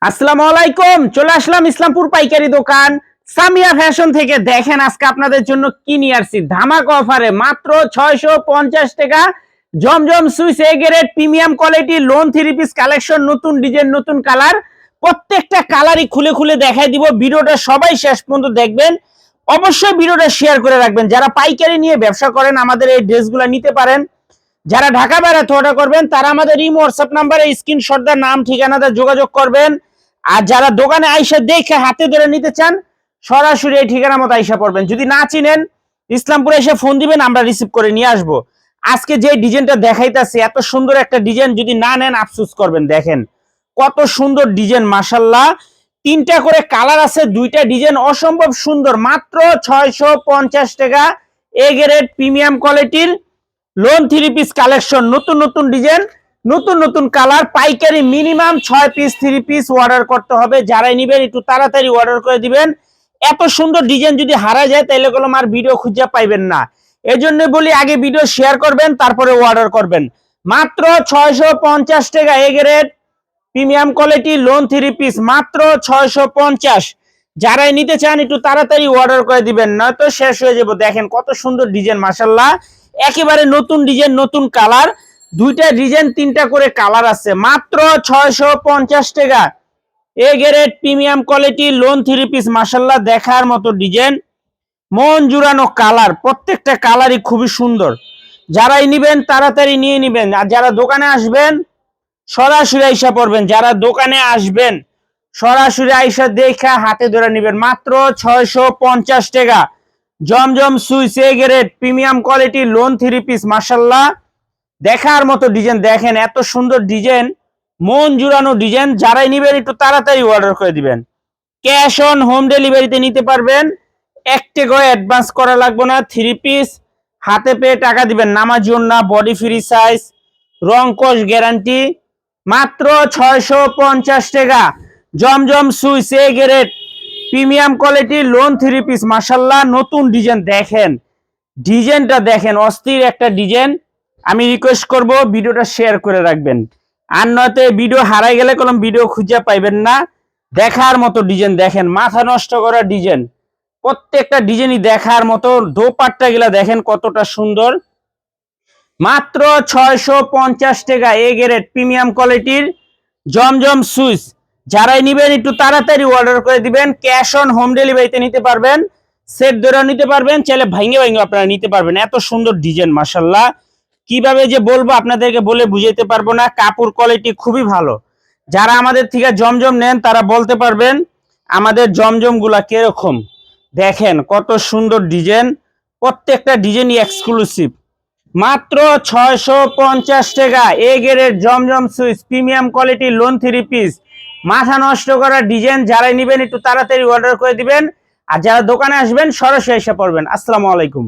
আসসালামু আলাইকুম। চলে আসলাম ইসলামপুর পাইকারি দোকান সামিয়া ফ্যাশন থেকে। দেখেন আজকে আপনাদের জন্য কি নিয়ে আসছি ধামাকা অফারে মাত্র 650 টাকা। Zamzam Swiss A grade premium quality lawn 3 piece collection, নতুন ডিজাইন, নতুন কালার। প্রত্যেকটা কালারই খুলে খুলে দেখাই দিব। ভিডিওটা সবাই শেষ পর্যন্ত দেখবেন। অবশ্যই ভিডিওটা শেয়ার করে রাখবেন। যারা পাইকারি নিয়ে ব্যবসা করেন আমাদের এই ড্রেসগুলো নিতে পারেন। যারা ঢাকা বাইরে অর্ডার করবেন তারা আমাদের ইমো হোয়াটসঅ্যাপ নাম্বারে স্ক্রিনশট দা নাম ঠিকানাটা যোগাযোগ করবেন। আর যারা দোকানে আইসা দেখে হাতে ধরে নিতে চান সরাসরি এই ঠিকানা মতো আইসা পড়বেন। যদি না চিনেন ইসলামপুরে এসে ফোন দিবেন, আমরা রিসিভ করে নিয়ে আসবো। আজকে যে ডিজাইনটা দেখাইতেছি এত সুন্দর একটা ডিজাইন, যদি না নেন আফসোস করবেন। দেখেন কত সুন্দর ডিজাইন, মাশাআল্লাহ। তিনটা করে কালার আছে, দুইটা ডিজাইন অসম্ভব সুন্দর। মাত্র 650 টাকা। এ গ্রেড প্রিমিয়াম কোয়ালিটির লোন 3 পিস কালেকশন, নতুন নতুন ডিজাইন, নতুন নতুন কালার। পাইকারি মিনিমাম 6 পিস 3 পিস অর্ডার করতে হবে। যারাই নিবেন একটু তাড়াতাড়ি অর্ডার করে দিবেন। এত সুন্দর ডিজাইন যদি হারা যায় তাহলে কোনো আর ভিডিও খুঁজে পাইবেন না। এজন্য বলি আগে ভিডিও শেয়ার করবেন তারপরে অর্ডার করবেন। মাত্র 650 টাকা। এ grade premium quality lawn 3 piece মাত্র 650। যারাই নিতে চান একটু তাড়াতাড়ি অর্ডার করে দিবেন, নয়তো শেষ হয়ে যাবে। দেখেন কত সুন্দর ডিজাইন, মাশাআল্লাহ। একেবারে নতুন ডিজাইন, নতুন কালার। দুইটা ডিজাইন, তিনটা করে কালার আছে। মাত্র 650 টাকা। এ grade premium quality lawn 3 piece, মাশাআল্লাহ। দেখার মতো ডিজাইন, মন জুড়ানো কালার। প্রত্যেকটা কালারই খুবই সুন্দর। যারাই নিবেন তাড়াতাড়ি নিয়ে নিবেন। আর যারা দোকানে আসবেন সরাসরি আইসা পড়বেন। যারা দোকানে আসবেন সরাসরি আইসা দেখা হাতে ধরে নিবেন। মাত্র 650 টাকা। Zamzam Swiss A grade premium quality lawn 3 piece, মাশাআল্লাহ। দেখার মতো ডিজাইন। দেখেন এত সুন্দর ডিজাইন, মন জুড়ানো ডিজাইন। যারাই নিবেন একটু তাড়াতাড়ি অর্ডার করে দিবেন। ক্যাশ অন হোম ডেলিভারিতে নিতে পারবেন। 1 টাকাও অ্যাডভান্স করা লাগবে না। 3 পিস হাতে পেয়ে টাকা দিবেন। নামাজ না, বডি ফ্রি সাইজ, রং কস গ্যারান্টি। মাত্র 650 টাকা। Zamzam Swiss A grade premium quality lawn 3 piece, মাশাআল্লাহ। নতুন ডিজাইন। দেখেন ডিজাইনটা দেখেন, অস্থির একটা ডিজাইন। আমি রিকোয়েস্ট করব ভিডিওটা শেয়ার করে রাখবেন। আর নয়তো ভিডিও হারাই গেলে কোনো ভিডিও খুঁজে পাইবেন না। দেখার মতো ডিজাইন। দেখেন মাথা নষ্ট করা ডিজাইন। প্রত্যেকটা ডিজাইনই দেখার মতো। দোপাট্টা গুলা দেখেন কতটা সুন্দর। মাত্র 650 টাকা। এ গ্রেড প্রিমিয়াম কোয়ালিটির জমজম সুইস। যারাই নিবেন একটু তাড়াতাড়ি অর্ডার করে দিবেন। ক্যাশ অন হোম ডেলিভারিতে নিতে পারবেন। সেট ধরে নিতে পারবেন, চাইলে ভাঙে ভাঙে আপনারা নিতে পারবেন। এত সুন্দর ডিজাইন, মাশাআল্লাহ। কিভাবে যে বলবো আপনাদেরকে বলে বুঝাইতে পারবো না। কাপড় কোয়ালিটি খুবই ভালো। যারা আমাদের থেকে জমজম নেন তারা বলতে পারবেন আমাদের জমজম গুলা কিরকম। দেখেন কত সুন্দর ডিজাইন। প্রত্যেকটা ডিজাইনই এক্সক্লুসিভ। মাত্র 650 টাকা। A grade Zamzam Swiss premium quality lawn 3 piece, মাথা নষ্ট করা ডিজাইন। যারাই নিবেন একটু তাড়াতাড়ি অর্ডার করে দিবেন। আর যারা দোকানে আসবেন সরাসরি এসে পড়বেন। আসসালামু আলাইকুম।